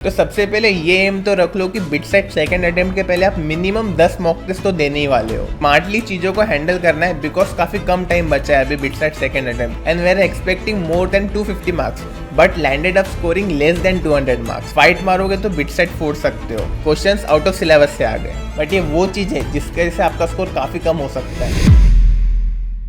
तो सबसे पहले ये एम तो रख लो कि बिटसेट सेकंड अटेम्प्ट के पहले आप मिनिमम 10 मॉक टेस्ट तो देने ही वाले हो। स्मार्टली चीजों को हैंडल करना है बिकॉज काफी कम टाइम बचा है अभी BITSAT second attempt and we are expecting more than 250 marks but landed up scoring less than 200 marks. Fight मारोगे तो बिटसेट फोड़ सकते हो। क्वेश्चंस आउट ऑफ सिलेबस से आ गए बट ये वो चीज है जिसके वजह से आपका स्कोर काफी कम हो सकता है।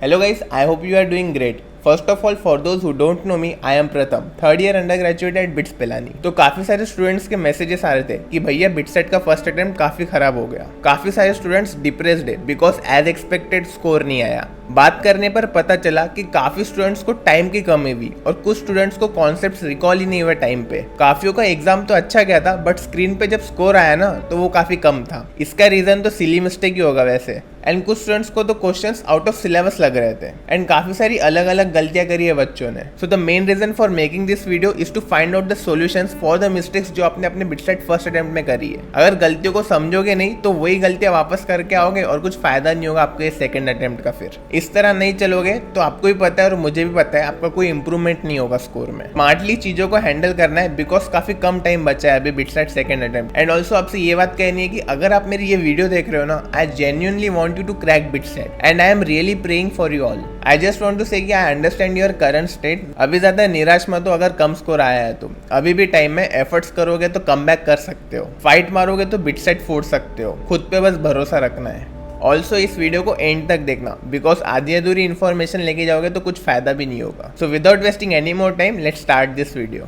Hello guys, I hope you are doing great. First of all, for those who don't know me, I am Pratham, third year undergraduate at BITS Pilani. तो काफी सारे स्टूडेंट्स के मैसेजेस आ रहे थे कि भैया बिटसेट का फर्स्ट अटेम्प्ट काफी खराब हो गया। काफी सारे स्टूडेंट्स डिप्रेस्ड है बिकॉज एज एक्सपेक्टेड स्कोर नहीं आया। बात करने पर पता चला कि काफी स्टूडेंट्स को टाइम की कमी हुई और कुछ स्टूडेंट्स को कॉन्सेप्ट्स रिकॉल ही नहीं हुए टाइम पे। काफियों का एग्जाम तो अच्छा गया था बट स्क्रीन पे जब स्कोर आया ना तो वो काफी कम था। इसका रीजन तो सिली मिस्टेक ही होगा वैसे। एंड कुछ स्टूडेंट्स को तो क्वेश्चंस आउट ऑफ सिलेबस लग रहे थे एंड काफी सारी अलग अलग गलतियां करी है बच्चों ने। So the main reason for making this video is to find out the solutions for the mistakes जो आपने अपने बिटसेट फर्स्ट अटेम्प्ट में करी है। अगर गलतियों को समझोगे नहीं तो वही गलतियां वापस करके आओगे और कुछ फायदा नहीं होगा आपके सेकंड अटेम्प्ट का। फिर इस तरह नहीं चलोगे तो आपको भी पता है और मुझे भी पता है आपका कोई इंप्रूवमेंट नहीं होगा स्कोर में। स्मार्टली चीजों को हैंडल करना है बिकॉज काफी कम टाइम बचा है अभी BITSAT second attempt. And also आपसे ये बात कहनी है कि अगर आप मेरी ये वीडियो देख रहे हो ना, I genuinely want you to crack BITSAT and I am really praying for you all. I just want to say कि I understand your current state. अभी ज्यादा निराश मत हो अगर कम स्कोर आया है तो। अभी भी टाइम है, एफर्ट्स करोगे तो कम बैक कर सकते हो। फाइट मारोगे तो बिटसेट फोड़ सकते हो। खुद पे बस भरोसा रखना है। ऑल्सो इस वीडियो को एंड तक देखना बिकॉज आधी अधूरी इन्फॉर्मेशन लेके जाओगे तो कुछ फायदा भी नहीं होगा। So without wasting any more time, let's start this video.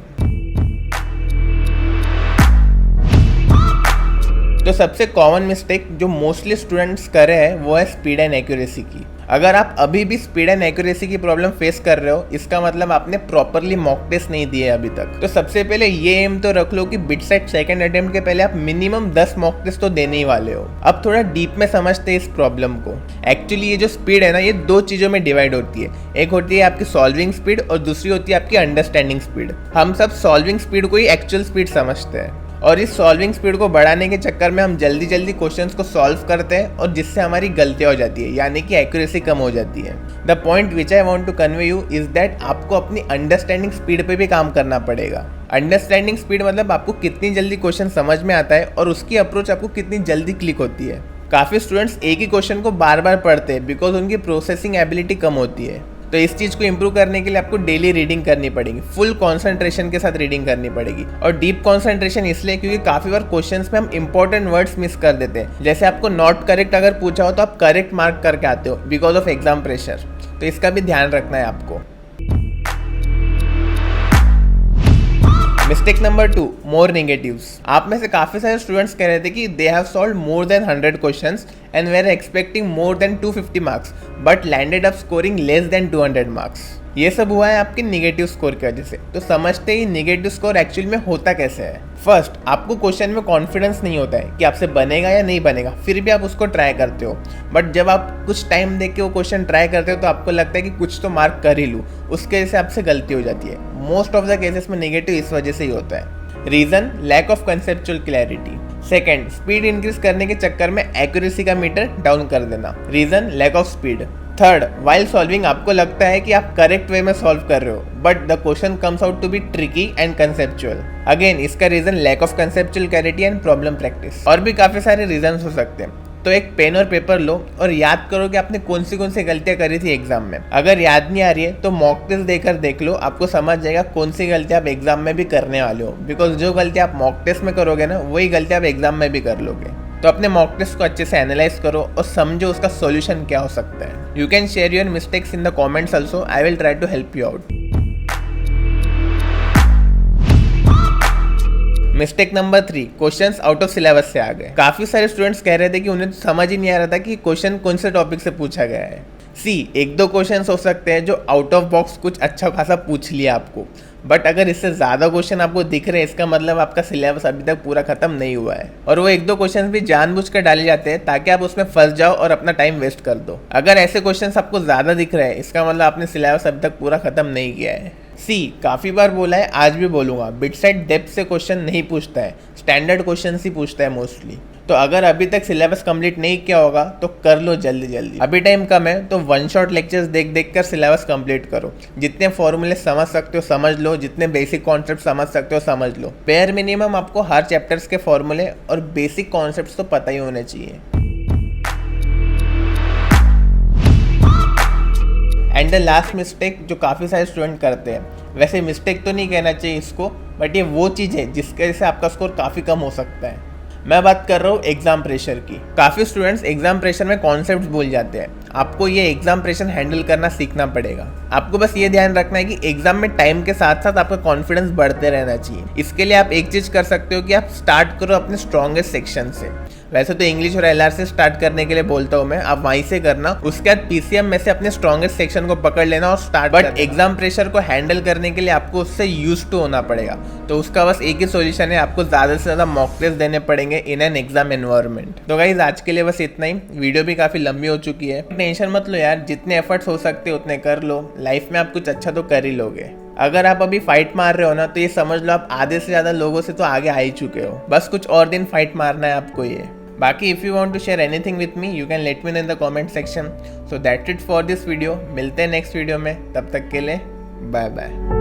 तो सबसे कॉमन मिस्टेक जो मोस्टली स्टूडेंट्स कर रहे हैं वो है स्पीड एंड एक्यूरेसी की। अगर आप अभी भी स्पीड एंड एक्यूरेसी की प्रॉब्लम फेस कर रहे हो इसका मतलब आपने प्रॉपरली मॉक टेस्ट नहीं दिए अभी तक। तो सबसे पहले ये एम तो रख लो कि बिटसेट सेकंड अटेम्प्ट के पहले आप मिनिमम 10 मॉक टेस्ट तो देने ही वाले हो। अब थोड़ा डीप में समझते हैं इस प्रॉब्लम को। एक्चुअली ये जो स्पीड है ना, ये दो चीजों में डिवाइड होती है। एक होती है आपकी सॉल्विंग स्पीड और दूसरी होती है आपकी अंडरस्टैंडिंग स्पीड। हम सब सॉल्विंग स्पीड को ही एक्चुअल स्पीड समझते हैं और इस सॉल्विंग स्पीड को बढ़ाने के चक्कर में हम जल्दी जल्दी क्वेश्चंस को सॉल्व करते हैं और जिससे हमारी गलतियां हो जाती है, यानी कि एक्यूरेसी कम हो जाती है। The point which I want to convey you is that आपको अपनी अंडरस्टैंडिंग स्पीड पे भी काम करना पड़ेगा। अंडरस्टैंडिंग स्पीड मतलब आपको कितनी जल्दी क्वेश्चन समझ में आता है और उसकी अप्रोच आपको कितनी जल्दी क्लिक होती है। काफी स्टूडेंट्स एक ही क्वेश्चन को बार बार पढ़ते हैं बिकॉज उनकी प्रोसेसिंग एबिलिटी कम होती है। तो इस चीज को इंप्रूव करने के लिए आपको डेली रीडिंग करनी पड़ेगी, फुल कंसंट्रेशन के साथ रीडिंग करनी पड़ेगी। और डीप कंसंट्रेशन इसलिए क्योंकि काफी बार क्वेश्चंस में हम इंपॉर्टेंट वर्ड्स मिस कर देते हैं। जैसे आपको नॉट करेक्ट अगर पूछा हो तो आप करेक्ट मार्क करके आते हो बिकॉज ऑफ एग्जाम प्रेशर। तो इसका भी ध्यान रखना है आपको। मिस्टेक नंबर 2, मोर नेगेटिव्स। आप में से काफी सारे स्टूडेंट्स कह रहे थे कि they have solved more than 100 questions and they are expecting more than 250 marks but landed up scoring less than 200 marks. ये सब हुआ है आपके निगेटिव स्कोर की वजह से। तो समझते ही निगेटिव स्कोर एक्चुअल में होता कैसे है। फर्स्ट, आपको क्वेश्चन में कॉन्फिडेंस नहीं होता है कि आपसे बनेगा या नहीं बनेगा, फिर भी आप उसको ट्राई करते हो। बट जब आप कुछ टाइम देके वो क्वेश्चन ट्राई करते हो तो आपको लगता है कि कुछ तो मार्क कर ही लूँ, उसके वजह से आपसे गलती हो जाती है। मोस्ट ऑफ द केसेस में निगेटिव इस वजह से ही होता है। Reason, lack of conceptual clarity. Second, speed increase करने के चक्कर में एक्यूरेसी का मीटर डाउन कर देना। Reason, lack of speed. Third, while solving आपको लगता है कि आप करेक्ट वे में सॉल्व कर रहे हो but the question comes out to be tricky and conceptual. Again इसका reason lack of conceptual clarity and problem practice. और भी काफी सारे रीजन हो सकते हैं। तो एक पेन और पेपर लो और याद करो कि आपने कौन सी गलतियां करी थी एग्जाम में। अगर याद नहीं आ रही है तो मॉक टेस्ट देकर देख लो, आपको समझ जाएगा कौन सी गलतियां आप एग्जाम में भी करने वाले हो। बिकॉज जो गलतियां आप मॉक टेस्ट में करोगे ना, वही गलतियां आप एग्जाम में भी कर लोगे। तो अपने मॉक टेस्ट को अच्छे से एनालाइज करो और समझो उसका सॉल्यूशन क्या हो सकता है। You can share your mistakes in the comments also, I will try to help you out. Mistake number 3, questions out of syllabus से आ गए। काफी सारे स्टूडेंट्स कह रहे थे कि उन्हें समझ ही नहीं आ रहा था कि क्वेश्चन कौन से टॉपिक से पूछा गया है। एक दो क्वेश्चंस हो सकते हैं जो आउट ऑफ बॉक्स कुछ अच्छा खासा पूछ लिया आपको, बट अगर इससे ज़्यादा क्वेश्चन आपको दिख रहे हैं इसका मतलब आपका सिलेबस अभी तक पूरा खत्म नहीं हुआ है। और वो एक दो क्वेश्चन भी जानबूझकर डाले जाते हैं ताकि आप उसमें फंस जाओ और अपना टाइम वेस्ट कर दो। अगर ऐसे क्वेश्चन आपको ज़्यादा दिख रहे हैं इसका मतलब आपने सिलेबस अभी तक पूरा खत्म नहीं किया है। काफ़ी बार बोला है, आज भी बोलूँगा, बिटसेट डेप्थ से क्वेश्चन नहीं पूछता है, स्टैंडर्ड क्वेश्चन ही पूछता है मोस्टली। तो अगर अभी तक सिलेबस कंप्लीट नहीं किया होगा तो कर लो जल्दी जल्दी, अभी टाइम कम है तो वन शॉट लेक्चर्स देख देख कर सिलेबस कंप्लीट करो। जितने फॉर्मूले समझ सकते हो समझ लो, जितने बेसिक कॉन्सेप्ट समझ सकते हो समझ लो। पेयर मिनिमम आपको हर चैप्टर्स के फॉर्मूले और बेसिक कॉन्सेप्ट्स तो पता ही होने चाहिए। एंड द लास्ट मिस्टेक जो काफ़ी सारे स्टूडेंट करते हैं, वैसे मिस्टेक तो नहीं कहना चाहिए इसको, बट ये वो चीज़ है जिसके वजह से आपका स्कोर काफ़ी कम हो सकता है। मैं बात कर रहा हूँ एग्जाम प्रेशर की। काफ़ी स्टूडेंट्स एग्जाम प्रेशर में कॉन्सेप्ट्स भूल जाते हैं। आपको ये एग्जाम प्रेशर हैंडल करना सीखना पड़ेगा। आपको बस ये ध्यान रखना है कि एग्जाम में टाइम के साथ साथ आपका कॉन्फिडेंस बढ़ते रहना चाहिए। इसके लिए आप एक चीज़ कर सकते हो कि आप स्टार्ट करो अपने स्ट्रॉन्गेस्ट सेक्शन से। वैसे तो इंग्लिश और एलआर से स्टार्ट करने के लिए बोलता हूँ मैं, आप वहीं से करना। उसके बाद पीसीएम में से अपने स्ट्रॉन्गेस्ट सेक्शन को पकड़ लेना और स्टार्ट। बट एग्जाम प्रेशर को हैंडल करने के लिए आपको उससे यूज टू होना पड़ेगा। तो उसका बस एक ही सोल्यूशन है, आपको ज़्यादा से ज़्यादा मॉक टेस्ट देने पड़ेंगे इन एन एग्जाम एनवायरनमेंट। तो गाइस आज के लिए बस इतना ही। वीडियो भी काफ़ी लंबी हो चुकी है। टेंशन मत लो यार, जितने एफर्ट्स हो सकते उतने कर लो। लाइफ में आप कुछ अच्छा तो कर ही लोगे। अगर आप अभी फाइट मार रहे हो ना, तो ये समझ लो आप आधे से ज़्यादा लोगों से तो आगे आ ही चुके हो। बस कुछ और दिन फाइट मारना है आपको ये। बाकी if you want to share anything with me you can let me know in the comment section. So that's it for this video. मिलते हैं नेक्स्ट वीडियो में, तब तक के लिए बाय बाय।